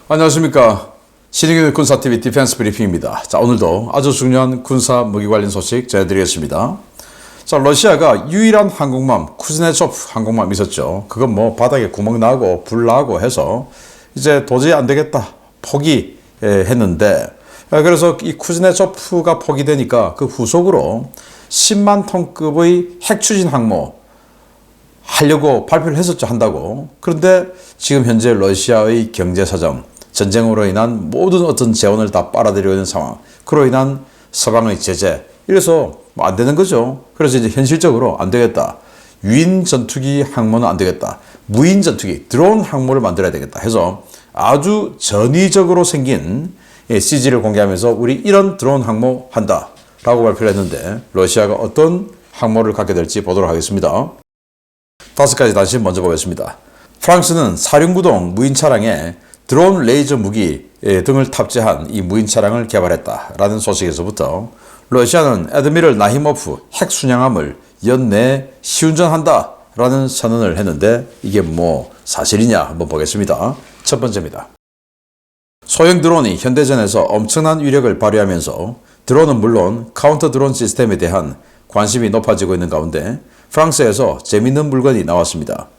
안녕하십니까. 신의균 군사TV 디펜스 브리핑입니다. 자, 오늘도 아주 중요한 군사 무기 관련 소식 전해드리겠습니다. 자, 러시아가 유일한 항공모함 쿠즈네초프 항공모함 있었죠. 그건 뭐 바닥에 구멍 나고 불 나고 해서 이제 도저히 안 되겠다 포기했는데, 그래서 이 쿠즈네초프가 포기되니까 그 후속으로 10만 톤급의 핵추진 항모 하려고 발표를 했었죠. 한다고. 그런데 지금 현재 러시아의 경제 사정, 전쟁으로 인한 모든 어떤 재원을 다 빨아들이고 있는 상황, 그로 인한 서방의 제재, 이래서 뭐 안 되는 거죠. 그래서 이제 현실적으로 안 되겠다. 유인 전투기 항모는 안 되겠다. 무인 전투기, 드론 항모를 만들어야 되겠다 해서 아주 전위적으로 생긴 CG를 공개하면서 우리 이런 드론 항모 한다 라고 발표를 했는데, 러시아가 어떤 항모를 갖게 될지 보도록 하겠습니다. 5가지 다시 먼저 보겠습니다. 프랑스는 사륜구동 무인 차량에 드론 레이저 무기 등을 탑재한 이 무인 차량을 개발했다라는 소식에서부터, 러시아는 에드미럴 나히모프 핵 순양함을 연내 시운전한다라는 선언을 했는데, 이게 뭐 사실이냐 한번 보겠습니다. 첫 번째입니다. 소형 드론이 현대전에서 엄청난 위력을 발휘하면서 드론은 물론 카운터 드론 시스템에 대한 관심이 높아지고 있는 가운데 프랑스에서 재밌는 물건이 나왔습니다.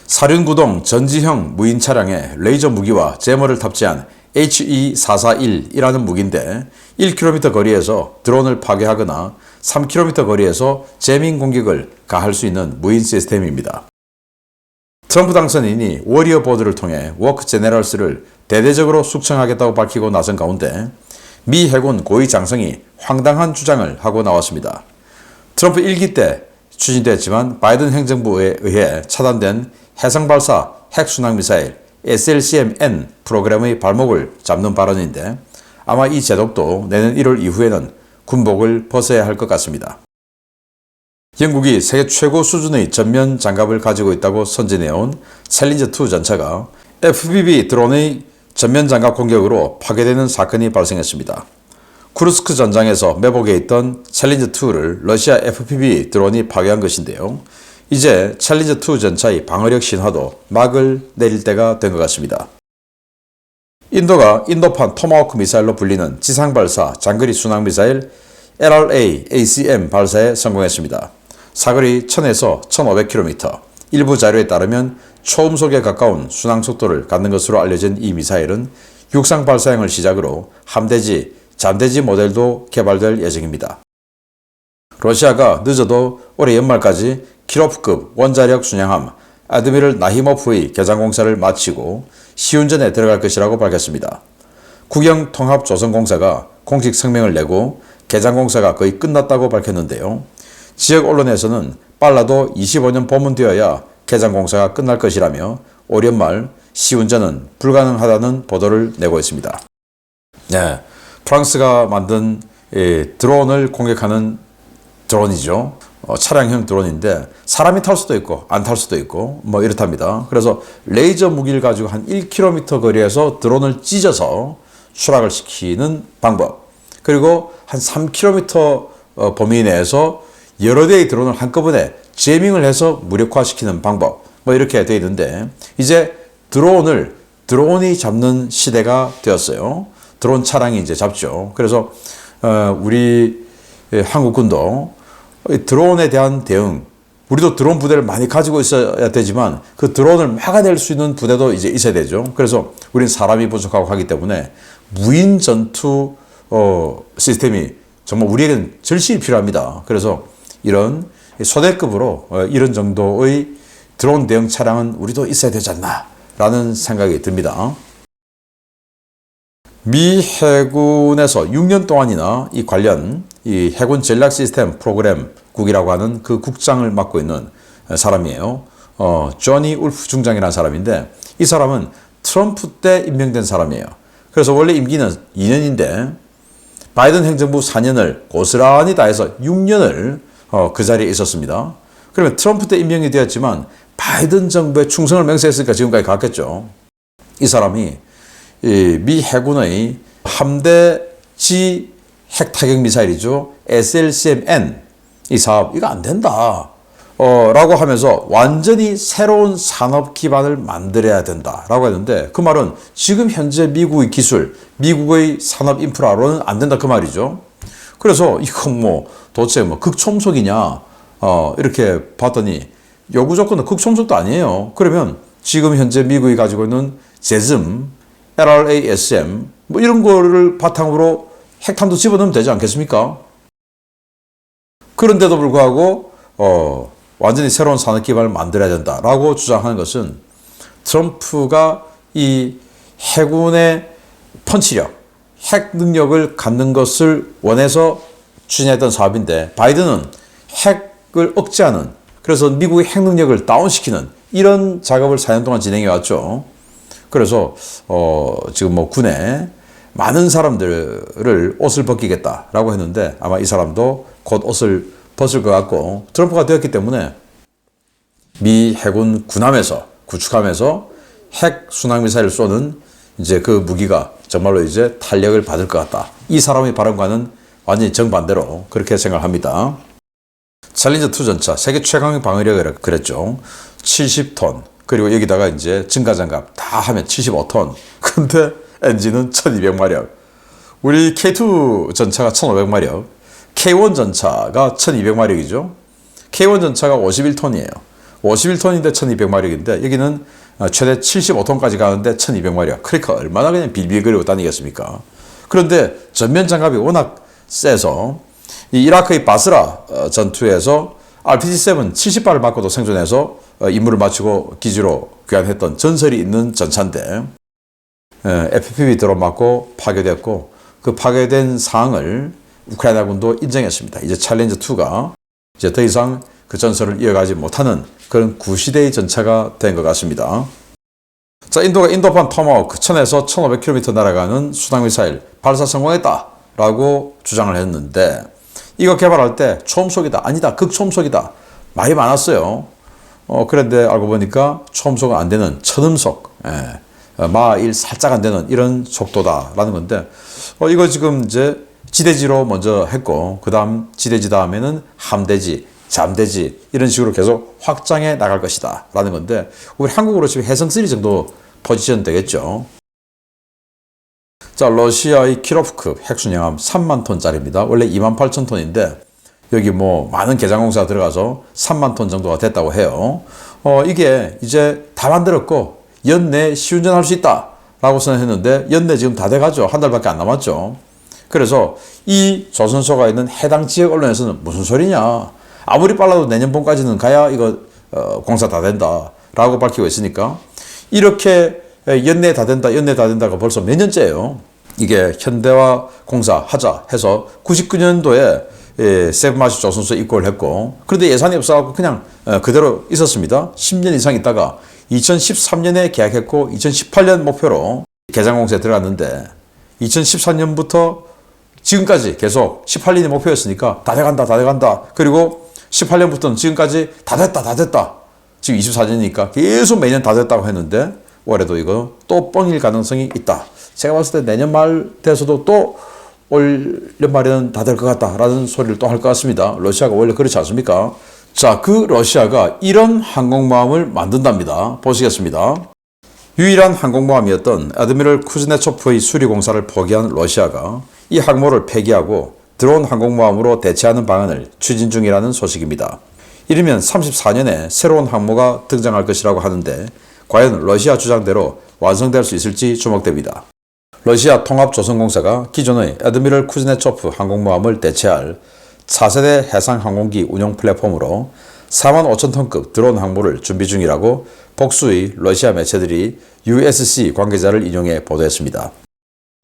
사륜구동 전지형 무인 차량에 레이저 무기와 제머를 탑재한 HE441이라는 무기인데, 1km 거리에서 드론을 파괴하거나 3km 거리에서 재민 공격을 가할 수 있는 무인 시스템입니다. 트럼프 당선인이 워리어 보드를 통해 워크 제네럴스를 대대적으로 숙청하겠다고 밝히고 나선 가운데, 미 해군 고위 장성이 황당한 주장을 하고 나왔습니다. 트럼프 1기 때 추진됐지만 바이든 행정부에 의해 차단된 해상발사 핵순항미사일 SLCM-N 프로그램의 발목을 잡는 발언인데, 아마 이 제독도 내년 1월 이후에는 군복을 벗어야 할 것 같습니다. 영국이 세계 최고 수준의 전면 장갑을 가지고 있다고 선전해온 챌린저2 전차가 FPV 드론의 전면 장갑 공격으로 파괴되는 사건이 발생했습니다. 쿠르스크 전장에서 매복해 있던 챌린저2를 러시아 FPV 드론이 파괴한 것인데요. 이제 챌린저2 전차의 방어력 신화도 막을 내릴 때가 된 것 같습니다. 인도가 인도판 토마호크 미사일로 불리는 지상발사 장거리 순항미사일 LRA-ACM 발사에 성공했습니다. 사거리 1000에서 1500km, 일부 자료에 따르면 초음속에 가까운 순항속도를 갖는 것으로 알려진 이 미사일은 육상 발사형을 시작으로 함대지, 잠대지 모델도 개발될 예정입니다. 러시아가 늦어도 올해 연말까지 키로프급 원자력 순양함 아드미럴 나히모프의 개장 공사를 마치고 시운전에 들어갈 것이라고 밝혔습니다. 국영통합조선공사가 공식 성명을 내고 개장 공사가 거의 끝났다고 밝혔는데요. 지역 언론에서는 빨라도 25년 봄은 되어야 개장 공사가 끝날 것이라며 올 연말 시운전은 불가능하다는 보도를 내고 있습니다. 네, 프랑스가 만든 드론을 공격하는 드론이죠. 차량형 드론인데 사람이 탈 수도 있고 안 탈 수도 있고 뭐 이렇답니다. 그래서 레이저 무기를 가지고 한 1km 거리에서 드론을 찢어서 추락을 시키는 방법, 그리고 한 3km 범위 내에서 여러 대의 드론을 한꺼번에 제밍을 해서 무력화시키는 방법, 뭐 이렇게 되어 있는데, 이제 드론이 잡는 시대가 되었어요. 드론 차량이 이제 잡죠. 그래서 우리 한국군도 드론에 대한 대응, 우리도 드론 부대를 많이 가지고 있어야 되지만 그 드론을 막아낼 수 있는 부대도 이제 있어야 되죠. 그래서 우리는 사람이 부족하고 하기 때문에 무인 전투 시스템이 정말 우리에게는 절실히 필요합니다. 그래서 이런 소대급으로 이런 정도의 드론 대응 차량은 우리도 있어야 되지 않나 라는 생각이 듭니다. 미 해군에서 6년 동안이나 이 관련 이 해군 전략 시스템 프로그램국이라고 하는 그 국장을 맡고 있는 사람이에요. 조니 울프 중장이라는 사람인데, 이 사람은 트럼프 때 임명된 사람이에요. 그래서 원래 임기는 2년인데 바이든 행정부 4년을 고스란히 다해서 6년을 그 자리에 있었습니다. 그러면 트럼프 때 임명이 되었지만 바이든 정부에 충성을 맹세했으니까 지금까지 갔겠죠. 이 사람이 미 해군의 함대지 핵타격 미사일이죠. SLCM-N 이 사업, 이거 안 된다. 라고 하면서 완전히 새로운 산업 기반을 만들어야 된다라고 했는데 그 말은 지금 현재 미국의 기술, 미국의 산업 인프라로는 안 된다 그 말이죠. 그래서 이거 뭐 도대체 뭐 극초음속이냐 이렇게 봤더니 요구 조건은 극초음속도 아니에요. 그러면 지금 현재 미국이 가지고 있는 제즘, LRASM 뭐 이런 거를 바탕으로 핵탄도 집어넣으면 되지 않겠습니까? 그런데도 불구하고 완전히 새로운 산업 기반을 만들어야 된다라고 주장하는 것은 트럼프가 이 해군의 펀치력, 핵 능력을 갖는 것을 원해서 추진했던 사업인데 바이든은 핵을 억제하는 그래서 미국의 핵 능력을 다운시키는 이런 작업을 4년 동안 진행해 왔죠. 그래서 지금 뭐 군에 많은 사람들을 옷을 벗기겠다라고 했는데 아마 이 사람도 곧 옷을 벗을 것 같고 트럼프가 되었기 때문에 미 해군 군함에서 구축함에서 핵 순항미사일을 쏘는 이제 그 무기가 정말로 이제 탄력을 받을 것 같다. 이 사람의 발언과는 완전히 정반대로 그렇게 생각합니다. 챌린저 2 전차 세계 최강의 방어력이라 그랬죠. 70톤 그리고 여기다가 이제 증가장갑 다 하면 75톤. 근데 엔진은 1200마력. 우리 K2 전차가 1500마력. K1 전차가 1200마력이죠. K1 전차가 51톤이에요. 51톤인데 1200마력인데 여기는 최대 75톤까지 가는데 1200마력. 그러니까 얼마나 그냥 빌빌거리고 다니겠습니까? 그런데 전면 장갑이 워낙 세서 이 이라크의 바스라 전투에서 RPG-7 70발을 맞고도 생존해서 임무를 마치고 기지로 귀환했던 전설이 있는 전차인데 FPV 드론 맞고 파괴됐고 그 파괴된 사항을 우크라이나군도 인정했습니다. 이제 챌린저 2가 이제 더 이상 그 전설을 이어가지 못하는 그런 구시대의 전차가 된 것 같습니다. 자, 인도가 인도판 토마호크 1000에서 1500km 날아가는 수당미사일 발사 성공했다라고 주장을 했는데 이거 개발할 때 초음속이다, 아니다, 극초음속이다 말이 많았어요. 그런데 알고 보니까 초음속은 안 되는 천음속, 마1 살짝 안 되는 이런 속도다라는 건데 이거 지금 이제 지대지로 먼저 했고 그 다음 지대지 다음에는 함대지, 잠대지 이런 식으로 계속 확장해 나갈 것이다 라는 건데 우리 한국으로 지금 해성3 정도 포지션 되겠죠. 자, 러시아의 키로프급 핵순양함 3만 톤짜리입니다. 원래 28,000톤인데 여기 뭐 많은 개장공사가 들어가서 3만 톤 정도가 됐다고 해요. 이게 이제 다 만들었고 연내 시운전할 수 있다 라고 선언했는데 연내 지금 다 돼가죠. 한 달밖에 안 남았죠. 그래서 이 조선소가 있는 해당 지역 언론에서는 무슨 소리냐, 아무리 빨라도 내년 봄까지는 가야 이거 공사 다 된다 라고 밝히고 있으니까 이렇게 연내 다 된다, 연내 다 된다가 벌써 몇 년째예요. 이게 현대화 공사 하자 해서 99년도에 세브마시 조선소 입고를 했고 그런데 예산이 없어갖고 그냥 그대로 있었습니다. 10년 이상 있다가 2013년에 계약했고 2018년 목표로 개장 공사에 들어갔는데 2014년부터 지금까지 계속 18년이 목표였으니까 다 돼간다. 그리고 18년부터는 지금까지 다 됐다. 지금 24년이니까 계속 매년 다 됐다고 했는데 올해도 이거 또 뻥일 가능성이 있다. 제가 봤을 때 내년 말 돼서도 또 올 연말에는 다 될 것 같다라는 소리를 또 할 것 같습니다. 러시아가 원래 그렇지 않습니까? 자, 그 러시아가 이런 항공모함을 만든답니다. 보시겠습니다. 유일한 항공모함이었던 아드미럴 쿠즈네초프의 수리공사를 포기한 러시아가 이 항모를 폐기하고 드론 항공모함으로 대체하는 방안을 추진 중이라는 소식입니다. 이르면 34년에 새로운 항모가 등장할 것이라고 하는데 과연 러시아 주장대로 완성될 수 있을지 주목됩니다. 러시아 통합조선공사가 기존의 아드미럴 쿠즈네초프 항공모함을 대체할 4세대 해상항공기 운용 플랫폼으로 45,000톤급 드론 항모를 준비 중이라고 복수의 러시아 매체들이 USC 관계자를 인용해 보도했습니다.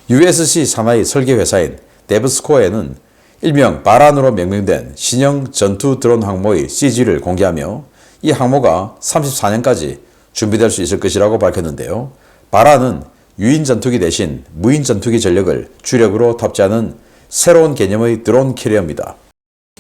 USC 산하의 설계회사인 데브스코어에는 일명 바란으로 명명된 신형 전투 드론 항모의 CG를 공개하며 이 항모가 34년까지 준비될 수 있을 것이라고 밝혔는데요. 바란은 유인 전투기 대신 무인 전투기 전력을 주력으로 탑재하는 새로운 개념의 드론 캐리어입니다.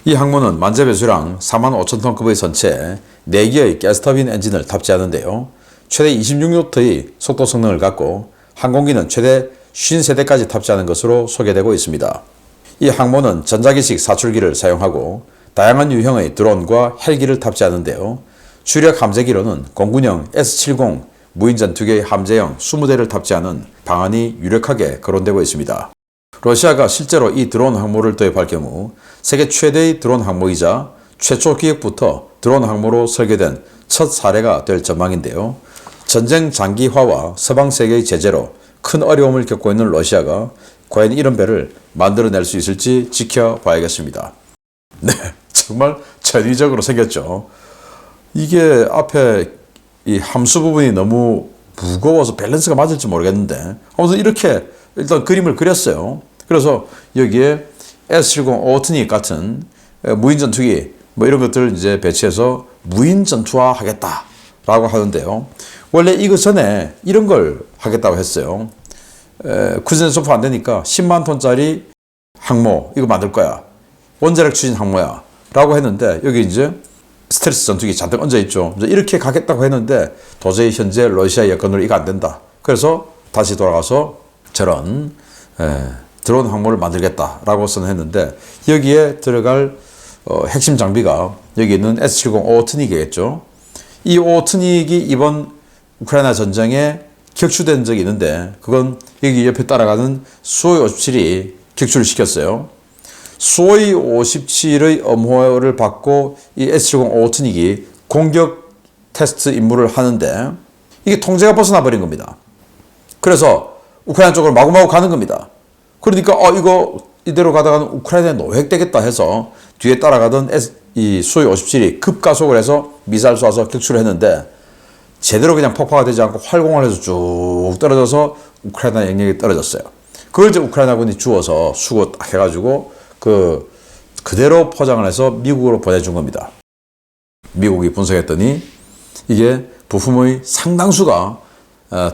이 항모는 만재배수량 45,000톤급의 선체에 4개의 가스터빈 엔진을 탑재하는데요. 최대 26노트의 속도 성능을 갖고 항공기는 최대 50세대까지 탑재하는 것으로 소개되고 있습니다. 이 항모는 전자기식 사출기를 사용하고 다양한 유형의 드론과 헬기를 탑재하는데요. 주력 함재기로는 공군용 S-70 무인 전투기의 함재형 20대를 탑재하는 방안이 유력하게 거론되고 있습니다. 러시아가 실제로 이 드론 항모를 도입할 경우 세계 최대의 드론 항모이자 최초 기획부터 드론 항모로 설계된 첫 사례가 될 전망인데요. 전쟁 장기화와 서방 세계의 제재로 큰 어려움을 겪고 있는 러시아가 과연 이런 배를 만들어낼 수 있을지 지켜봐야겠습니다. 네, 정말 전위적으로 생겼죠. 이게 앞에 이 함수 부분이 너무 무거워서 밸런스가 맞을지 모르겠는데 아무튼 이렇게 일단 그림을 그렸어요. 그래서 여기에 S-70 오트닉 같은 무인 전투기 뭐 이런 것들을 이제 배치해서 무인 전투화 하겠다라고 하는데요. 원래 이거 전에 이런 걸 하겠다고 했어요. 쿠즈네초프 안 되니까 10만 톤짜리 항모 이거 만들 거야. 원자력 추진 항모야. 라고 했는데 여기 이제 스텔스 전투기 잔뜩 얹어 있죠. 이렇게 가겠다고 했는데 도저히 현재 러시아 여건으로 이거 안 된다. 그래서 다시 돌아가서 저런 드론 항모를 만들겠다라고 선언했는데 여기에 들어갈 핵심 장비가 여기 있는 S-70 오트닉이겠죠. 이 오트닉이 이번 우크라이나 전쟁에 격추된 적이 있는데 그건 여기 옆에 따라가는 수호이 57이 격추를 시켰어요. 수호이 57의 엄호를 받고 이 S-70 오트닉이 공격 테스트 임무를 하는데 이게 통제가 벗어나 버린 겁니다. 그래서 우크라이나 쪽으로 마구마구 가는 겁니다. 그러니까 이거 이대로 가다가는 우크라이나에 노획되겠다 해서 뒤에 따라가던 이 수호이 57이 급가속을 해서 미사일 쏴서 격추를 했는데 제대로 그냥 폭파가 되지 않고 활공을 해서 쭉 떨어져서 우크라이나 영역에 떨어졌어요. 그걸 이제 우크라이나군이 주워서 수거 딱 해가지고 그대로 포장을 해서 미국으로 보내준 겁니다. 미국이 분석했더니 이게 부품의 상당수가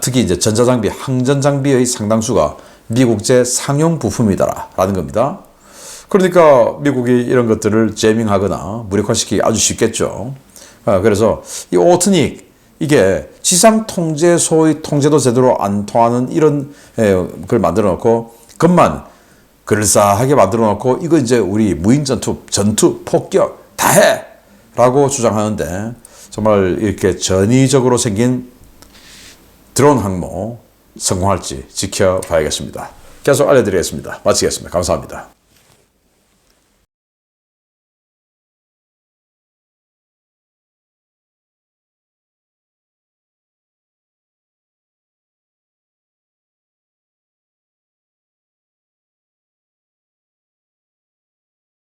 특히 이제 전자장비, 항전장비의 상당수가 미국제 상용 부품이다라는 겁니다. 그러니까 미국이 이런 것들을 제밍하거나 무력화시키기 아주 쉽겠죠. 그래서 이 오트닉 이게 지상 통제소의 통제도 제대로 안 통하는 이런 걸 만들어 놓고 것만 그럴싸하게 만들어 놓고 이거 이제 우리 무인 전투 폭격 다 해! 라고 주장하는데 정말 이렇게 전위적으로 생긴 드론 항모 성공할지 지켜봐야겠습니다. 계속 알려드리겠습니다. 마치겠습니다. 감사합니다.